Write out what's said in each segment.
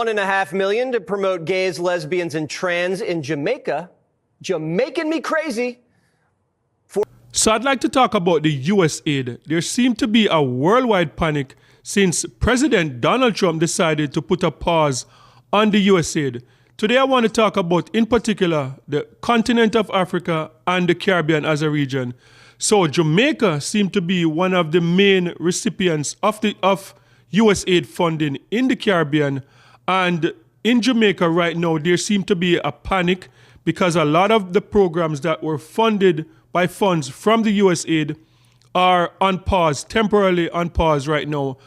$1.5 million to promote gays, lesbians, and trans in Jamaica. Jamaican me crazy. So I'd like to talk about the USAID. There seemed to be a worldwide panic since President Donald Trump decided to put a pause on the USAID. Today I want to talk about, in particular, the continent of Africa and the Caribbean as a region. So Jamaica seemed to be one of the main recipients of USAID funding in the Caribbean. And in Jamaica right now, there seemed to be a panic because a lot of the programs that were funded by funds from the USAID are on pause, temporarily on pause right now.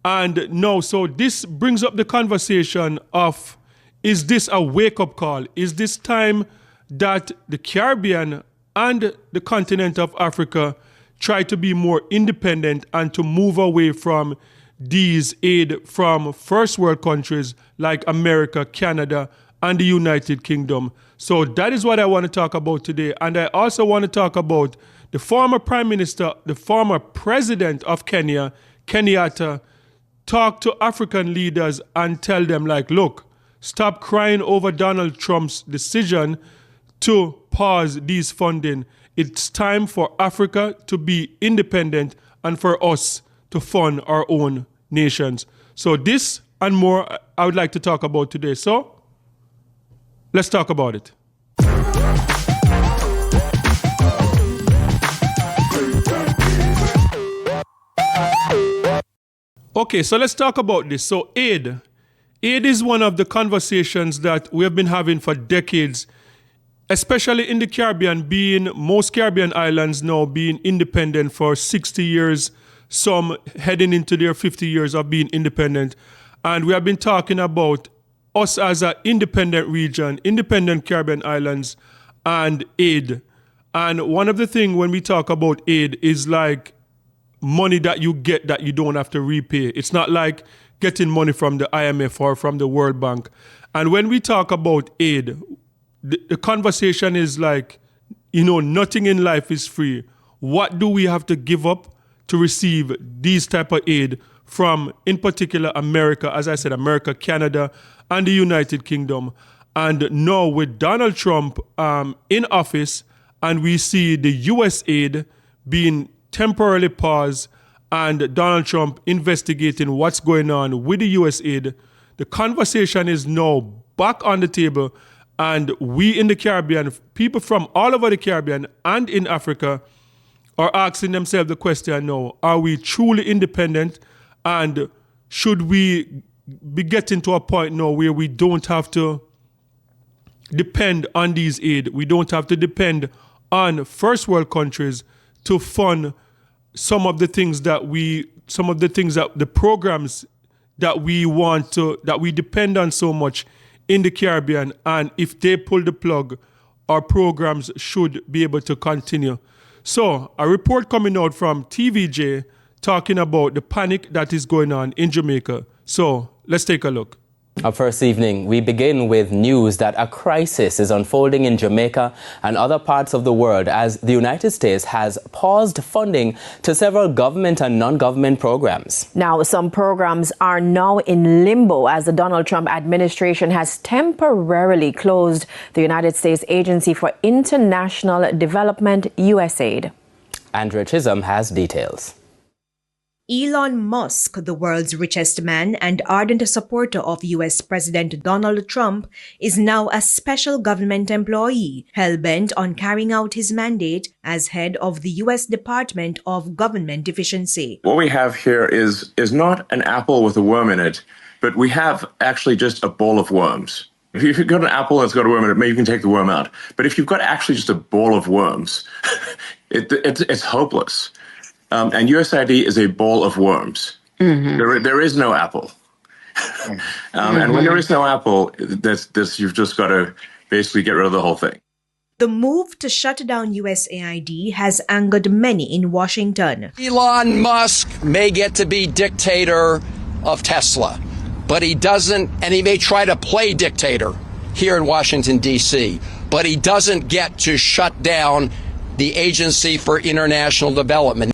And no, so this brings up the conversation of, is this a wake-up call? Is this time that the Caribbean and the continent of Africa try to be more independent and to move away from these aid from first world countries like America, Canada, and the United Kingdom? So that is what I want to talk about today. And I also want to talk about the former Prime Minister, the former President of Kenya, Kenyatta, talk to African leaders and tell them, like, look, stop crying over Donald Trump's decision to pause these funding. It's time for Africa to be independent and for us to fund our own nations. So this and more I would like to talk about today. So let's talk about it. Okay, so let's talk about this. So aid. Aid is one of the conversations that we have been having for decades, especially in the Caribbean, most Caribbean islands now being independent for 60 years, some heading into their 50 years of being independent. And we have been talking about us as an independent region, independent Caribbean islands, and aid. And one of the things when we talk about aid is like money that you get that you don't have to repay. It's not like getting money from the IMF or from the World Bank. And when we talk about aid, the conversation is like, nothing in life is free. What do we have to give up to receive these type of aid from, in particular, America, as I said, America, Canada, and the United Kingdom? And now with Donald Trump in office, and we see the USAID being temporarily paused and Donald Trump investigating what's going on with the USAID, the conversation is now back on the table. And we in the Caribbean, people from all over the Caribbean and in Africa are asking themselves the question now, are we truly independent? And should we be getting to a point now where we don't have to depend on these aid? We don't have to depend on first world countries to fund some of the things that the programs that we depend on so much in the Caribbean. And if they pull the plug, our programs should be able to continue. So a report coming out from TVJ talking about the panic that is going on in Jamaica. So let's take a look. Our first evening, we begin with news that a crisis is unfolding in Jamaica and other parts of the world as the United States has paused funding to several government and non-government programs. Now, some programs are now in limbo as the Donald Trump administration has temporarily closed the United States Agency for International Development, USAID. Andrea Chisholm has details. Elon Musk, the world's richest man and ardent supporter of U.S. President Donald Trump, is now a special government employee, hell-bent on carrying out his mandate as head of the U.S. Department of Government Efficiency. What we have here is not an apple with a worm in it, but we have actually just a ball of worms. If you've got an apple and it's got a worm in it, maybe you can take the worm out. But if you've got actually just a ball of worms, it's hopeless. And USAID is a ball of worms. Mm-hmm. There is no apple. And when there is no apple, you've just got to basically get rid of the whole thing. The move to shut down USAID has angered many in Washington. Elon Musk may get to be dictator of Tesla, but he doesn't, and he may try to play dictator here in Washington, D.C., but he doesn't get to shut down the Agency for International Development.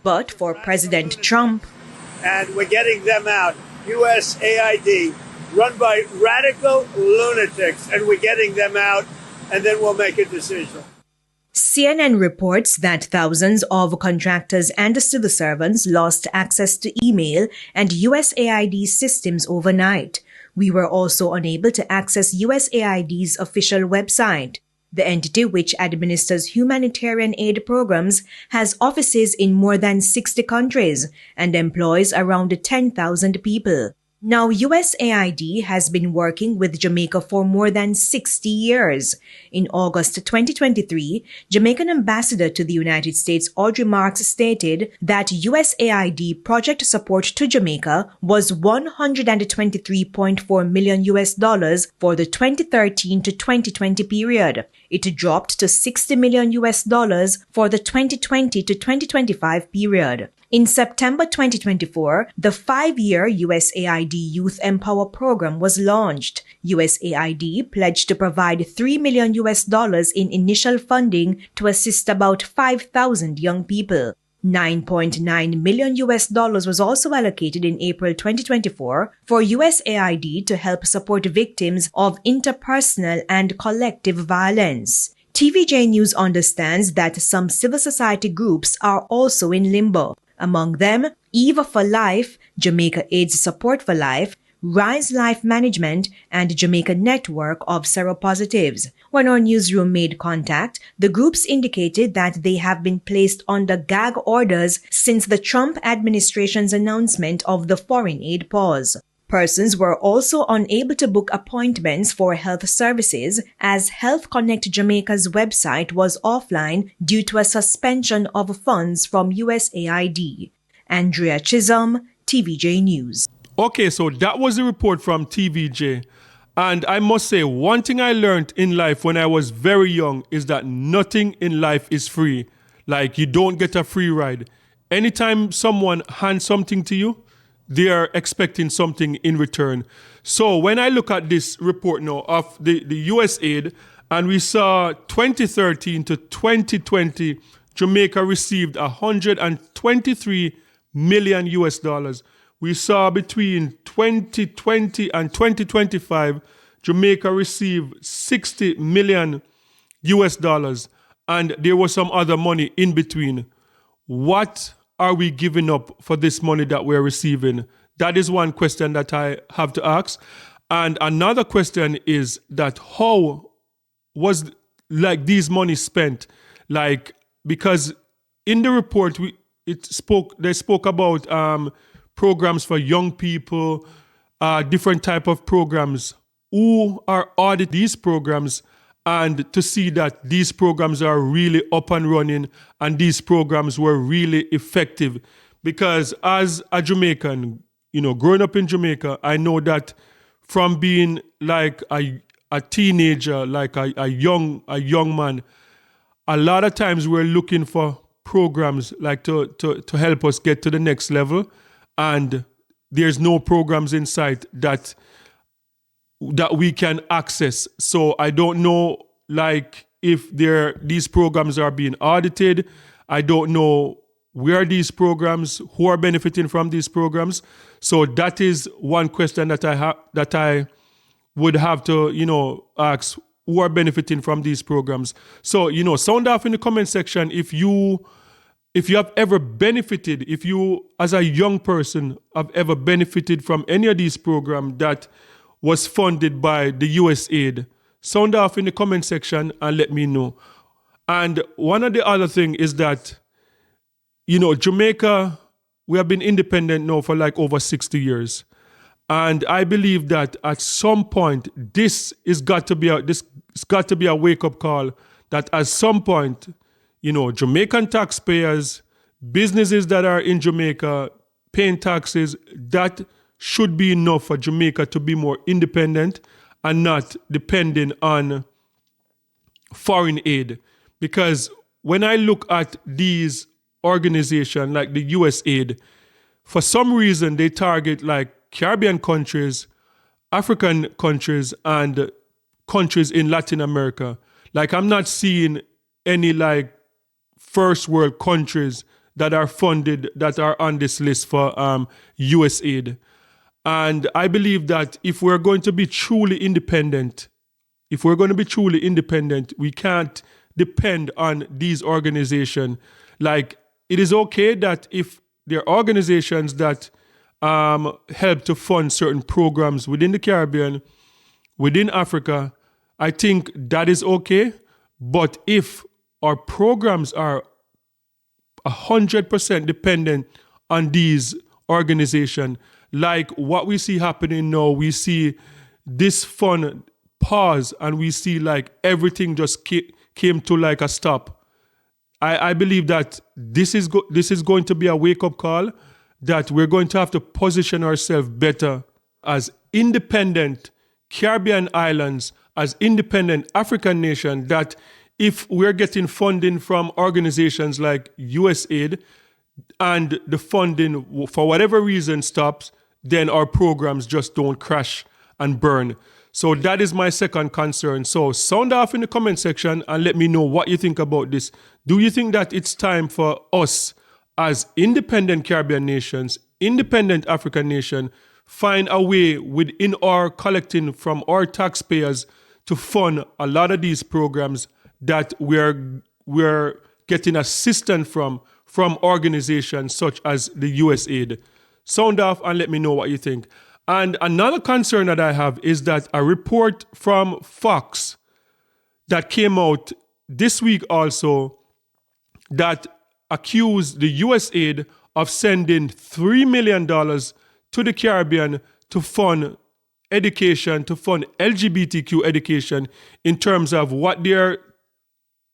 But for President Trump, and we're getting them out. USAID run by radical lunatics, and we're getting them out, and then we'll make a decision. CNN reports that thousands of contractors and civil servants lost access to email and USAID systems overnight. We were also unable to access USAID's official website. The entity, which administers humanitarian aid programs, has offices in more than 60 countries and employs around 10,000 people. Now, USAID has been working with Jamaica for more than 60 years. In August 2023, Jamaican ambassador to the United States Audrey Marks stated that USAID project support to Jamaica was $123.4 million for the 2013 to 2020 period. It dropped to $60 million for the 2020 to 2025 period. In September 2024, the 5-year USAID Youth Empower program was launched. USAID pledged to provide $3 million in initial funding to assist about 5,000 young people. $9.9 million was also allocated in April 2024 for USAID to help support victims of interpersonal and collective violence. TVJ News understands that some civil society groups are also in limbo. Among them, Eva for Life, Jamaica AIDS Support for Life, Rise Life Management, and Jamaica Network of Seropositives. When our newsroom made contact, the groups indicated that they have been placed under gag orders since the Trump administration's announcement of the foreign aid pause. Persons were also unable to book appointments for health services as Health Connect Jamaica's website was offline due to a suspension of funds from USAID. Andrea Chisholm, TVJ News. Okay, so that was a report from TVJ. And I must say, one thing I learned in life when I was very young is that nothing in life is free. Like, you don't get a free ride. Anytime someone hands something to you, they are expecting something in return. So when I look at this report now of the USAID, and we saw 2013 to 2020, Jamaica received $123 million. We saw between 2020 and 2025, Jamaica received $60 million. And there was some other money in between. What are we giving up for this money that we're receiving? That is one question that I have to ask. And another question is that how was these money spent? Because in the report they spoke about programs for young people, different type of programs. Who are auditing these programs? And to see that these programs are really up and running and these programs were really effective. Because as a Jamaican, growing up in Jamaica, I know that from being like a teenager, like a young man, a lot of times we're looking for programs like to help us get to the next level. And there's no programs in sight that we can access. So I don't know if these programs are being audited. I don't know where these programs, who are benefiting from these programs. So that is one question that I would have to, ask, who are benefiting from these programs. So, sound off in the comment section if you have ever benefited, if you as a young person have ever benefited from any of these programs that was funded by the USAID. Sound off in the comment section and let me know. And one of the other thing is that, Jamaica, we have been independent now for over 60 years. And I believe that at some point, this got to be a wake-up call that at some point, Jamaican taxpayers, businesses that are in Jamaica paying taxes, that should be enough for Jamaica to be more independent and not depending on foreign aid. Because when I look at these organizations like the USAID, for some reason they target Caribbean countries, African countries, and countries in Latin America. I'm not seeing any first world countries that are funded, that are on this list for USAID. And I believe that if we're going to be truly independent, we can't depend on these organizations. Like, it is okay that if there are organizations that help to fund certain programs within the Caribbean, within Africa, I think that is okay. But if our programs are 100% dependent on these organizations, like what we see happening now, we see this fund pause and we see like everything just came to like a stop. I believe that this is going to be a wake-up call, that we're going to have to position ourselves better as independent Caribbean islands, as independent African nation, that if we're getting funding from organizations like USAID and the funding for whatever reason stops, then our programs just don't crash and burn. So that is my second concern. So sound off in the comment section and let me know what you think about this. Do you think that it's time for us as independent Caribbean nations, independent African nation, find a way within our collecting from our taxpayers to fund a lot of these programs that we're getting assistance from organizations such as the USAID? Sound off and let me know what you think. And another concern that I have is that a report from Fox that came out this week also, that accused the USAID of sending $3 million to the Caribbean to fund education, to fund LGBTQ education, in terms of what they're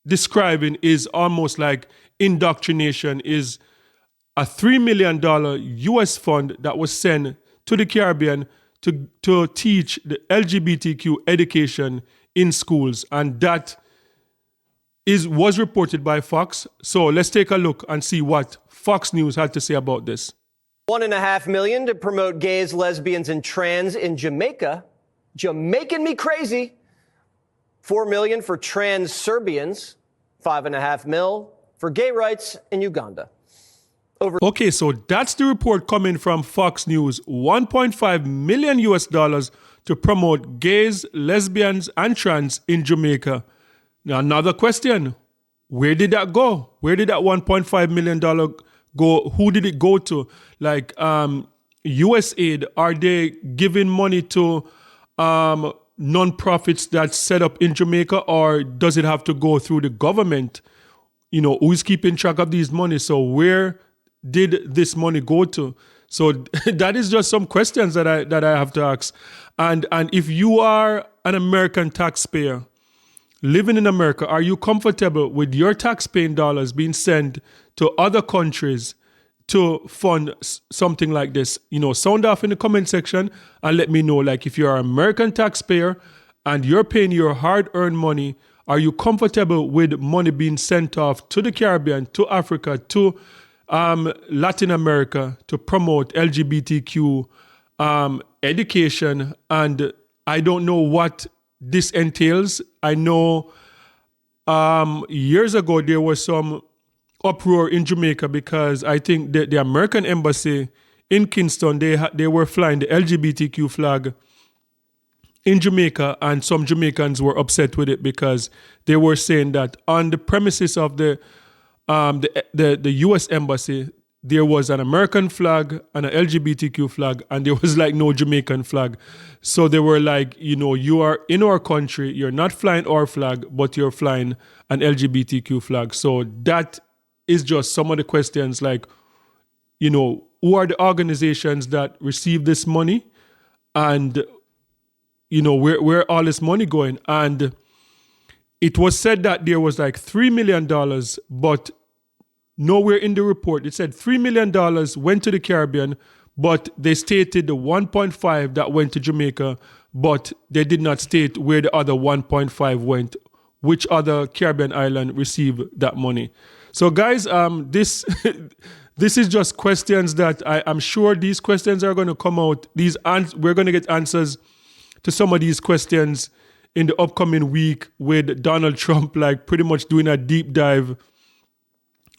describing is almost like indoctrination, is a $3 million US fund that was sent to the Caribbean to teach the LGBTQ education in schools. And that was reported by Fox. So let's take a look and see what Fox News had to say about this. $1.5 million to promote gays, lesbians, and trans in Jamaica. Jamaican me crazy. $4 million for trans Serbians. $5.5 million for gay rights in Uganda. Okay, so that's the report coming from Fox News. $1.5 million US to promote gays, lesbians, and trans in Jamaica. Now, another question. Where did that go? Where did that $1.5 million go? Who did it go to? Like, USAID, are they giving money to non-profits that's set up in Jamaica, or does it have to go through the government? You know, who's keeping track of these money? So where did this money go to? So that is just some questions that I have to ask. And if you are an American taxpayer living in America, are you comfortable with your taxpaying dollars being sent to other countries to fund something like this? You know, sound off in the comment section and let me know, like, if you're an American taxpayer and you're paying your hard-earned money, are you comfortable with money being sent off to the Caribbean, to Africa, to Latin America to promote LGBTQ education? And I don't know what this entails. I know years ago there was some uproar in Jamaica because I think the American embassy in Kingston, they were flying the LGBTQ flag in Jamaica, and some Jamaicans were upset with it because they were saying that on the premises of the U.S. embassy, there was an American flag and an LGBTQ flag, and there was like no Jamaican flag. So they were like, you know, you are in our country, you're not flying our flag, but you're flying an LGBTQ flag. So that is just some of the questions, like, you know, who are the organizations that receive this money, and, you know, where all this money going? And it was said that there was like $3 million, but nowhere in the report it said $3 million went to the Caribbean, but they stated the 1.5 that went to Jamaica, but they did not state where the other 1.5 went, which other Caribbean island received that money. So guys, this is just questions that I'm sure these questions are going to come out. We're going to get answers to some of these questions in the upcoming week, with Donald Trump like pretty much doing a deep dive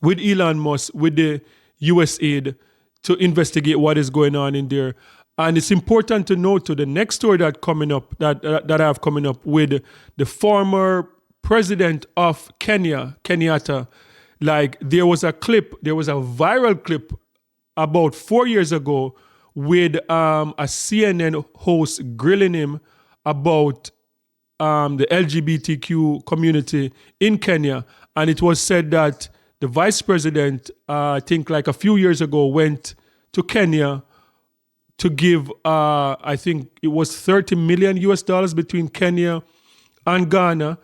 with Elon Musk, with the USAID, to investigate what is going on in there. And it's important to note to the next story that I have coming up with the former president of Kenya, Kenyatta. Like there was a viral clip about 4 years ago with a CNN host grilling him about the LGBTQ community in Kenya. And it was said that the vice president, I think like a few years ago, went to Kenya to give, I think it was $30 million US between Kenya and Ghana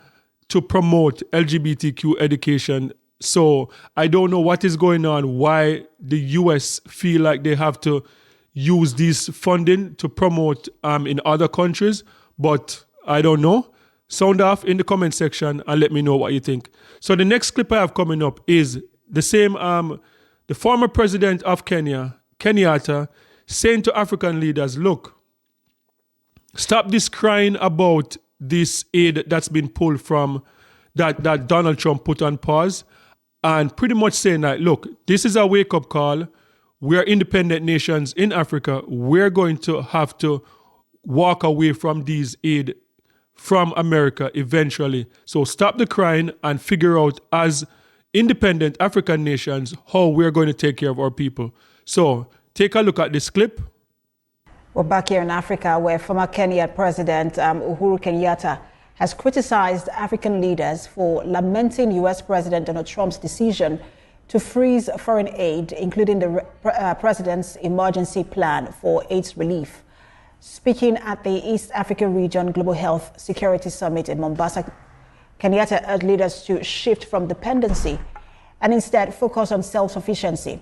to promote LGBTQ education. So I don't know what is going on, why the US feel like they have to use this funding to promote in other countries, but I don't know. Sound off in the comment section and let me know what you think. So the next clip I have coming up is the same, the former president of Kenya, Kenyatta, saying to African leaders, look, stop this crying about this aid that's been pulled from, that Donald Trump put on pause, and pretty much saying that, look, this is a wake-up call. We're independent nations in Africa. We're going to have to walk away from these aid from America eventually. So stop the crying and figure out as independent African nations how we're going to take care of our people. So take a look at this clip. We're back here in Africa, where former Kenyan President Uhuru Kenyatta has criticized African leaders for lamenting U.S. President Donald Trump's decision to freeze foreign aid, including the president's emergency plan for AIDS relief. Speaking at the East Africa Region Global Health Security Summit in Mombasa, Kenyatta urged leaders to shift from dependency and instead focus on self-sufficiency.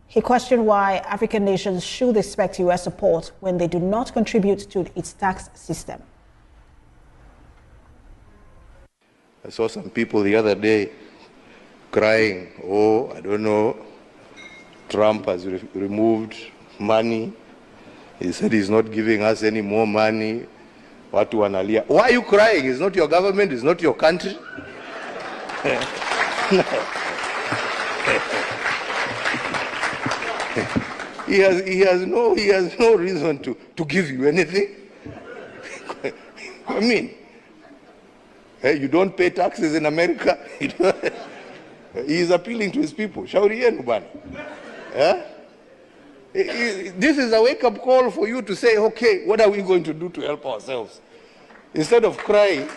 He questioned why African nations should expect U.S. support when they do not contribute to its tax system. I saw some people the other day crying, oh, I don't know, Trump has removed money. He said he's not giving us any more money. Watu wanalia. Why are you crying? It's not your government, it's not your country. He has no reason to give you anything. I mean, you don't pay taxes in America. He is appealing to his people. Shauri yenu bwana. This is a wake-up call for you to say, okay, what are we going to do to help ourselves? Instead of crying,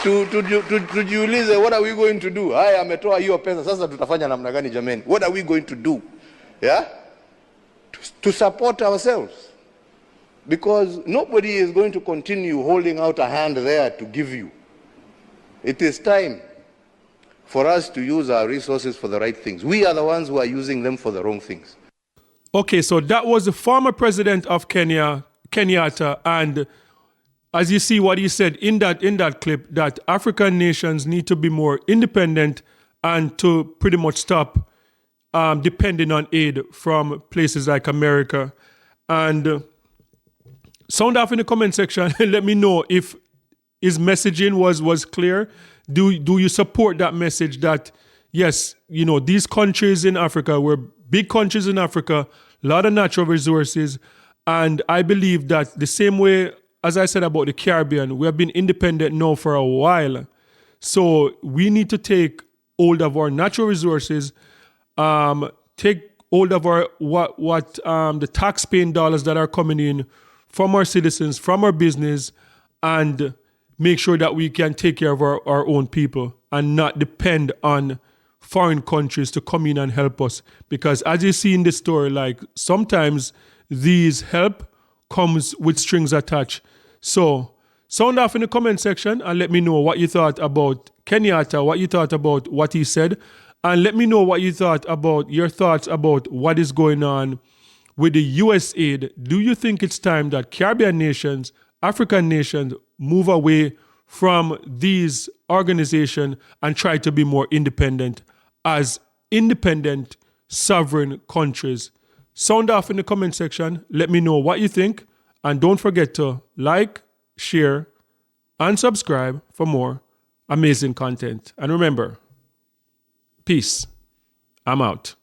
tujiulize, what are we going to do? Haya ametoa hiyo pesa, sasa tutafanya namna gani jameni? What are we going to do? Yeah? To support ourselves. Because nobody is going to continue holding out a hand there to give you. It is time for us to use our resources for the right things. We are the ones who are using them for the wrong things. Okay, so that was the former president of Kenya, Kenyatta, and as you see what he said in that clip, that African nations need to be more independent and to pretty much stop depending on aid from places like America. And sound off in the comment section and let me know if his messaging was clear. Do you support that message that, yes, you know, these countries in Africa, we're big countries in Africa, a lot of natural resources, and I believe that the same way, as I said about the Caribbean, we have been independent now for a while. So we need to take hold of our natural resources, take hold of our the tax-paying dollars that are coming in from our citizens, from our business, and make sure that we can take care of our own people and not depend on foreign countries to come in and help us. Because as you see in this story, like sometimes these help comes with strings attached. So sound off in the comment section and let me know what you thought about Kenyatta, what you thought about what he said, and let me know what you thought about your thoughts about what is going on with the USAID. Do you think it's time that Caribbean nations, African nations move away from these organizations and try to be more independent as independent sovereign countries? Sound off in the comment section. Let me know what you think. And don't forget to like, share, and subscribe for more amazing content. And remember, peace. I'm out.